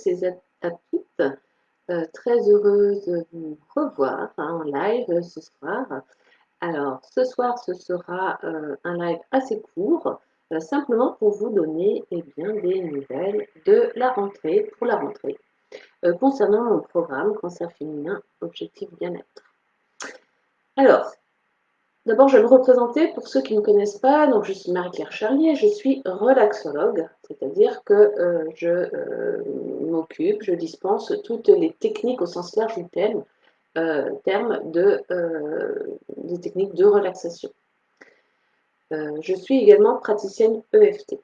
et à toutes. Très heureuse de vous revoir en live ce soir. Alors, ce soir, ce sera un live assez court, simplement pour vous donner bien, des nouvelles de la rentrée, pour la rentrée, concernant mon programme Cancer féminin, objectif bien-être. Alors, d'abord, je vais me représenter pour ceux qui ne me connaissent pas. Donc, je suis Marie-Claire Charlier, je suis relaxologue, c'est-à-dire que je m'occupe, je dispense toutes les techniques au sens large du terme, des techniques de relaxation. Je suis également praticienne EFT.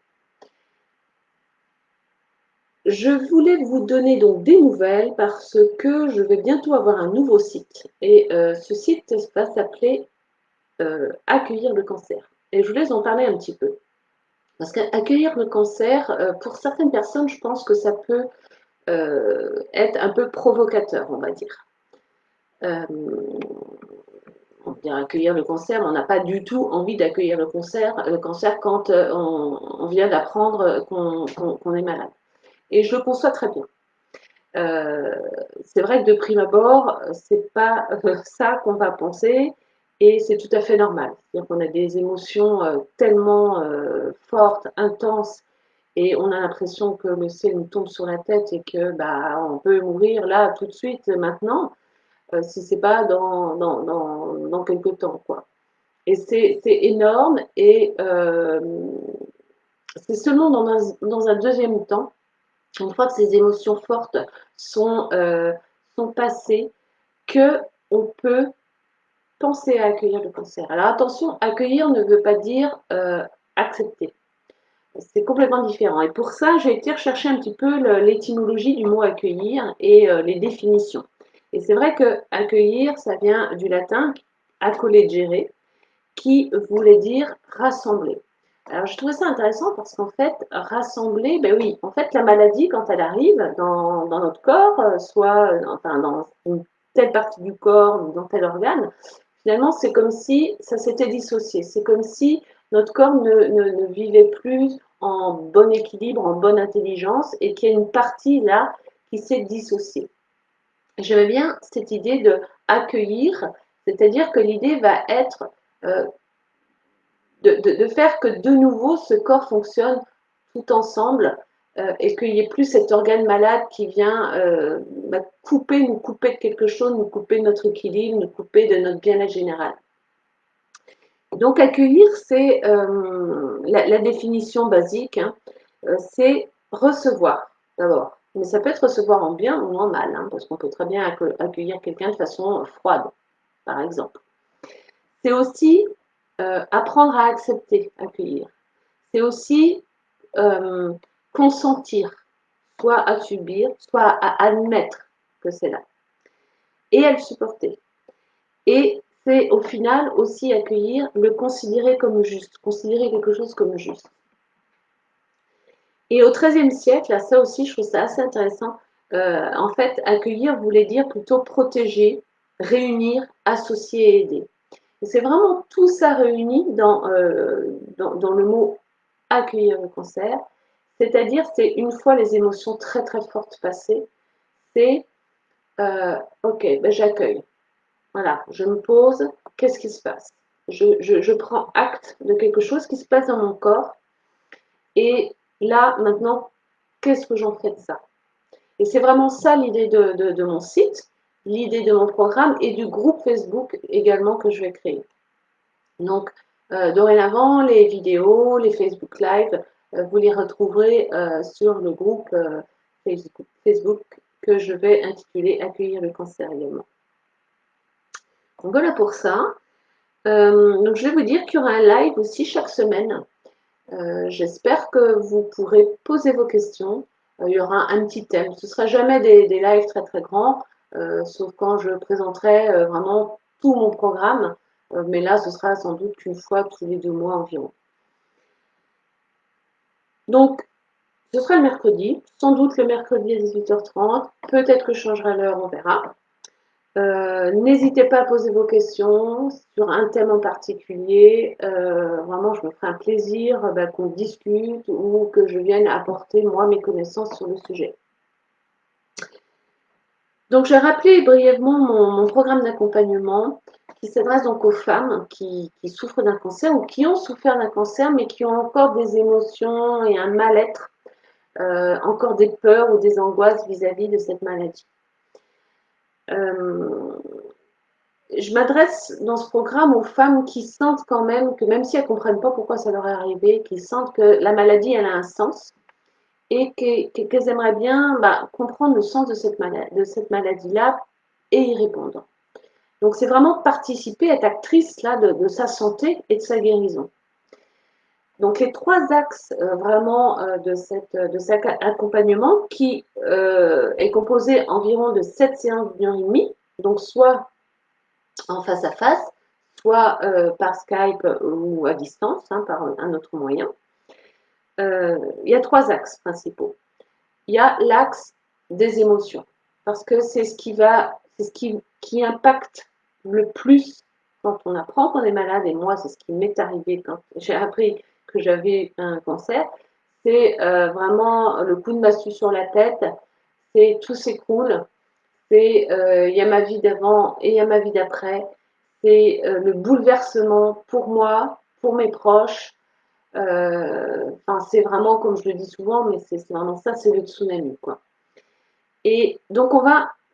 Je voulais vous donner donc des nouvelles parce que je vais bientôt avoir un nouveau site. Et ce site va s'appeler Accueillir le cancer. Et je voulais en parler un petit peu. Parce qu'accueillir le cancer, pour certaines personnes, je pense que ça peut être un peu provocateur, on va dire. On peut dire accueillir le cancer, mais on n'a pas du tout envie d'accueillir le cancer quand on vient d'apprendre qu'on est malade. Et je le conçois très bien. C'est vrai que de prime abord, c'est pas ça qu'on va penser, et c'est tout à fait normal. C'est-à-dire qu'on a des émotions tellement fortes, intenses, et on a l'impression que le ciel nous tombe sur la tête et que on peut mourir là tout de suite, maintenant, si c'est pas dans quelques temps, quoi. Et c'est énorme, et c'est seulement dans un deuxième temps, une fois que ces émotions fortes sont passées, que on peut penser à accueillir le cancer. Alors attention, accueillir ne veut pas dire accepter. C'est complètement différent. Et pour ça, j'ai été rechercher un petit peu l'étymologie du mot accueillir et les définitions. Et c'est vrai que accueillir, ça vient du latin accolegere, qui voulait dire rassembler. Alors, je trouvais ça intéressant parce qu'en fait, rassembler, ben oui, en fait, la maladie, quand elle arrive dans notre corps, soit enfin, dans une telle partie du corps ou dans tel organe, finalement, c'est comme si ça s'était dissocié. C'est comme si notre corps ne vivait plus en bon équilibre, en bonne intelligence, et qu'il y a une partie là qui s'est dissociée. J'aimais bien cette idée de accueillir, c'est-à-dire que l'idée va être euh, de faire que de nouveau ce corps fonctionne tout ensemble, et qu'il n'y ait plus cet organe malade qui vient nous couper de quelque chose, nous couper de notre équilibre, nous couper de notre bien-être général. Donc accueillir, c'est la définition basique, hein, c'est recevoir d'abord. Mais ça peut être recevoir en bien ou en mal, hein, parce qu'on peut très bien accueillir quelqu'un de façon froide, par exemple. C'est aussi apprendre à accepter, accueillir. C'est aussi consentir, soit à subir, soit à admettre que c'est là, et à le supporter. Et c'est au final aussi accueillir, le considérer comme juste, considérer quelque chose comme juste. Et au XIIIe siècle, là, ça aussi, je trouve ça assez intéressant. En fait, accueillir voulait dire plutôt protéger, réunir, associer et aider. Et c'est vraiment tout ça réuni dans le mot accueillir le cancer. C'est-à-dire, c'est une fois les émotions très très fortes passées, c'est ok, j'accueille. Voilà, je me pose, qu'est-ce qui se passe? Je prends acte de quelque chose qui se passe dans mon corps, et là, maintenant, qu'est-ce que j'en fais de ça? Et c'est vraiment ça l'idée de mon site, l'idée de mon programme et du groupe Facebook également que je vais créer. Donc, dorénavant, les vidéos, les Facebook Live, vous les retrouverez sur le groupe Facebook que je vais intituler Accueillir le cancer également. Donc voilà pour ça. Donc je vais vous dire qu'il y aura un live aussi chaque semaine. J'espère que vous pourrez poser vos questions. Il y aura un petit thème. Ce ne sera jamais des lives très très grands, sauf quand je présenterai vraiment tout mon programme. Mais là, ce sera sans doute qu'une fois tous les 2 mois environ. Donc, ce sera le mercredi, sans doute le mercredi à 18h30. Peut-être que je changerai l'heure, on verra. N'hésitez pas à poser vos questions sur un thème en particulier. Vraiment, je me ferai un plaisir qu'on discute ou que je vienne apporter, moi, mes connaissances sur le sujet. Donc, je vais rappeler brièvement mon programme d'accompagnement qui s'adresse donc aux femmes qui souffrent d'un cancer ou qui ont souffert d'un cancer, mais qui ont encore des émotions et un mal-être, encore des peurs ou des angoisses vis-à-vis de cette maladie. Je m'adresse dans ce programme aux femmes qui sentent quand même si elles ne comprennent pas pourquoi ça leur est arrivé, qui sentent que la maladie, elle a un sens et qu'elles aimeraient bien comprendre le sens de cette maladie-là et y répondre. Donc, c'est vraiment participer, être actrice là, de sa santé et de sa guérison. Donc, les trois axes vraiment de cet accompagnement qui est composé environ de 7 séances d'une heure et demie, donc soit en face à face, soit par Skype ou à distance, par un autre moyen. Il y a trois axes principaux. Il y a l'axe des émotions, parce que c'est ce qui impacte le plus quand on apprend qu'on est malade, et moi, c'est ce qui m'est arrivé quand j'ai appris que j'avais un cancer, c'est vraiment le coup de massue sur la tête, c'est tout s'écroule, c'est il y a ma vie d'avant et il y a ma vie d'après, c'est le bouleversement pour moi, pour mes proches, c'est vraiment, comme je le dis souvent, mais c'est vraiment ça, c'est le tsunami, quoi. Et donc,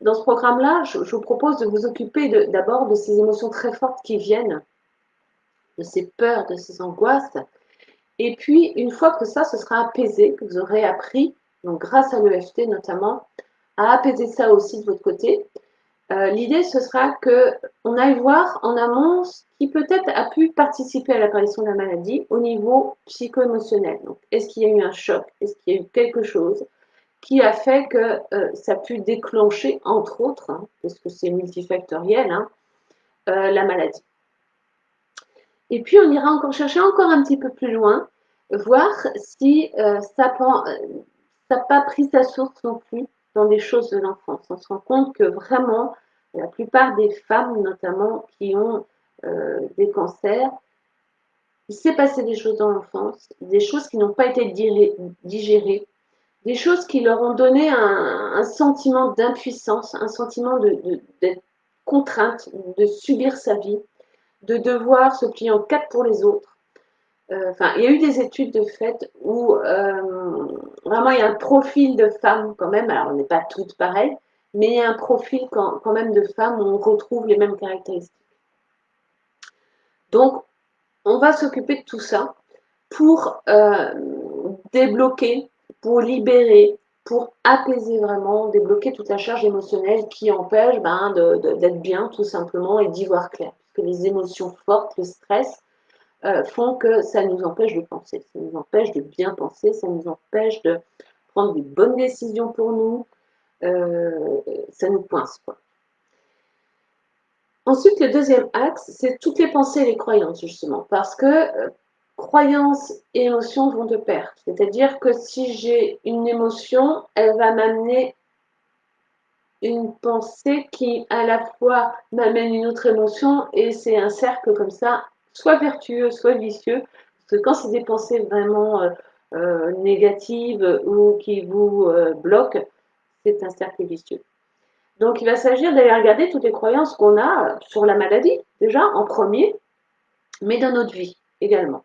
dans ce programme-là, je vous propose de vous occuper d'abord de ces émotions très fortes qui viennent, de ces peurs, de ces angoisses. Et puis, une fois que ça se sera apaisé, que vous aurez appris, donc grâce à l'EFT notamment, à apaiser ça aussi de votre côté, l'idée, ce sera qu'on aille voir en amont ce qui peut-être a pu participer à l'apparition de la maladie au niveau psycho-émotionnel. Donc, est-ce qu'il y a eu un choc? Est-ce qu'il y a eu quelque chose qui a fait que ça a pu déclencher, entre autres, parce que c'est multifactoriel, la maladie. Et puis, on ira encore chercher encore un petit peu plus loin, voir si ça n'a pas pris sa source non plus dans des choses de l'enfance. On se rend compte que vraiment, la plupart des femmes, notamment, qui ont des cancers, il s'est passé des choses dans l'enfance, des choses qui n'ont pas été digérées, des choses qui leur ont donné un sentiment d'impuissance, un sentiment d'être contrainte, de subir sa vie, de devoir se plier en quatre pour les autres. Il y a eu des études de fait où vraiment il y a un profil de femmes quand même, alors on n'est pas toutes pareilles, mais il y a un profil quand même de femmes où on retrouve les mêmes caractéristiques. Donc, on va s'occuper de tout ça pour débloquer, pour libérer, pour apaiser vraiment, débloquer toute la charge émotionnelle qui empêche d'être bien tout simplement et d'y voir clair. Parce que les émotions fortes, le stress, font que ça nous empêche de penser, ça nous empêche de bien penser, ça nous empêche de prendre des bonnes décisions pour nous, ça nous coince, quoi. Ensuite, le deuxième axe, c'est toutes les pensées et les croyances, justement, parce que croyances et émotions vont de pair. C'est-à-dire que si j'ai une émotion, elle va m'amener une pensée qui, à la fois, m'amène une autre émotion, et c'est un cercle comme ça, soit vertueux, soit vicieux, parce que quand c'est des pensées vraiment négatives ou qui vous bloquent, c'est un cercle vicieux. Donc, il va s'agir d'aller regarder toutes les croyances qu'on a sur la maladie, déjà, en premier, mais dans notre vie également.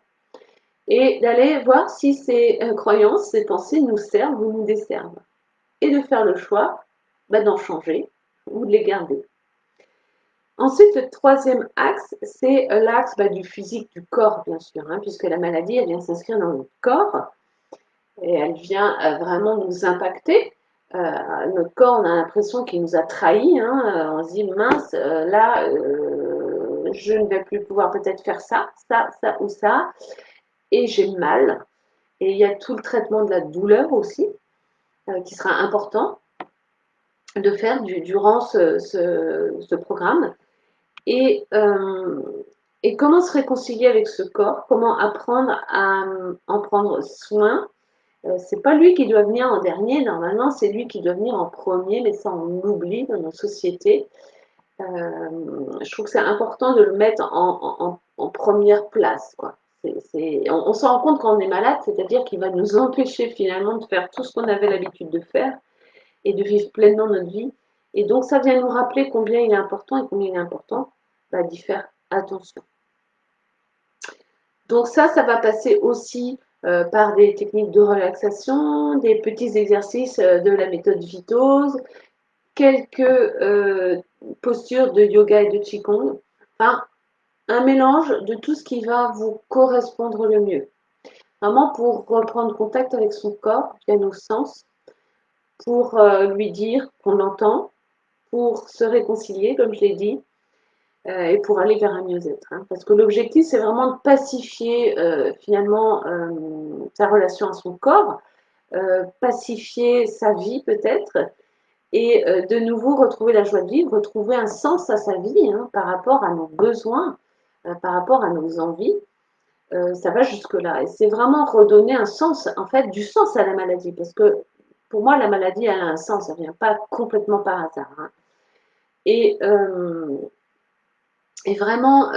Et d'aller voir si ces croyances, ces pensées nous servent ou nous desservent. Et de faire le choix d'en changer ou de les garder. Ensuite, le troisième axe, c'est l'axe du physique, du corps, bien sûr, puisque la maladie, elle vient s'inscrire dans notre corps et elle vient vraiment nous impacter. Notre corps, on a l'impression qu'il nous a trahis. On se dit, mince, là, je ne vais plus pouvoir peut-être faire ça, ça, ça ou ça, et j'ai mal. Et il y a tout le traitement de la douleur aussi, qui sera important de faire durant ce programme. Et comment se réconcilier avec ce corps, comment apprendre à en prendre soin. C'est pas lui qui doit venir en dernier, normalement c'est lui qui doit venir en premier, mais ça on oublie dans nos sociétés. Je trouve que c'est important de le mettre en première place, quoi. On s'en rend compte quand on est malade, c'est-à-dire qu'il va nous empêcher finalement de faire tout ce qu'on avait l'habitude de faire et de vivre pleinement notre vie. Et donc, ça vient nous rappeler combien il est important et combien il est important d'y faire attention. Donc ça va passer aussi par des techniques de relaxation, des petits exercices de la méthode Vitose, quelques postures de yoga et de Qigong. Enfin, un mélange de tout ce qui va vous correspondre le mieux. Vraiment pour reprendre contact avec son corps via nos sens, pour lui dire qu'on l'entend, pour se réconcilier, comme je l'ai dit, et pour aller vers un mieux-être. Hein. Parce que l'objectif, c'est vraiment de pacifier finalement sa relation à son corps, pacifier sa vie peut-être, et de nouveau retrouver la joie de vivre, retrouver un sens à sa vie hein, par rapport à nos besoins, par rapport à nos envies. Ça va jusque-là. Et c'est vraiment redonner un sens, en fait, du sens à la maladie. Parce que pour moi, la maladie, elle a un sens, elle ne vient pas complètement par hasard. Hein. Et, et vraiment,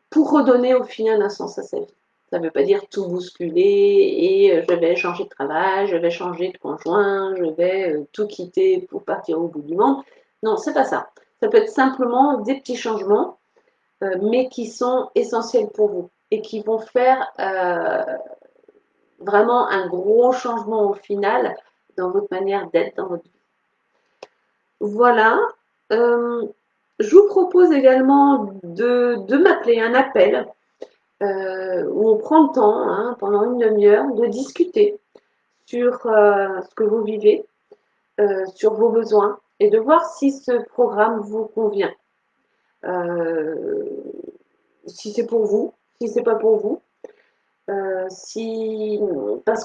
pour redonner au final un sens à sa vie. Ça ne veut pas dire tout bousculer et je vais changer de travail, je vais changer de conjoint, je vais tout quitter pour partir au bout du monde. Non, c'est pas ça. Ça peut être simplement des petits changements, mais qui sont essentiels pour vous et qui vont faire vraiment un gros changement au final dans votre manière d'être, dans votre vie. Voilà. Je vous propose également de m'appeler un appel où on prend le temps, hein, pendant une demi-heure, de discuter sur ce que vous vivez, sur vos besoins et de voir si ce programme vous convient. Si c'est pour vous, si c'est pas pour vous. Parce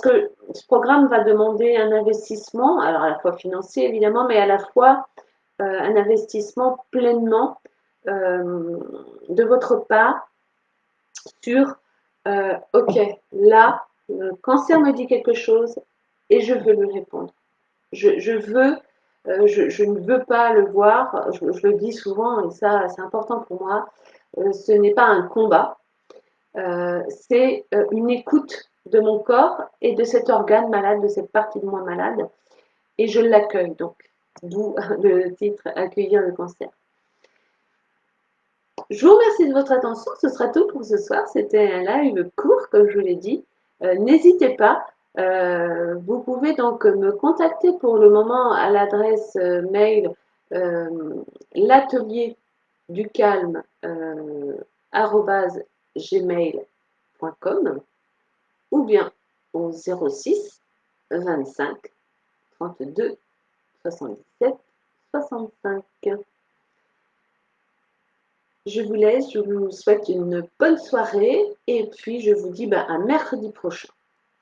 que ce programme va demander un investissement, alors à la fois financier évidemment, mais à la fois un investissement pleinement de votre part sur ok, là, le cancer me dit quelque chose et je veux lui répondre. Je veux, je ne veux pas le voir, je le dis souvent et ça c'est important pour moi, ce n'est pas un combat, c'est une écoute de mon corps et de cet organe malade, de cette partie de moi malade, et je l'accueille donc, d'où le titre Accueillir le cancer. Je vous remercie de votre attention, ce sera tout pour ce soir, c'était un live court comme je vous l'ai dit, n'hésitez pas, vous pouvez donc me contacter pour le moment à l'adresse mail l'atelier du calme @gmail.com ou bien au 06 25 32 77 65. Je vous laisse, je vous souhaite une bonne soirée et puis je vous dis à mercredi prochain.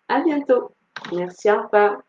À bientôt. Merci, au revoir.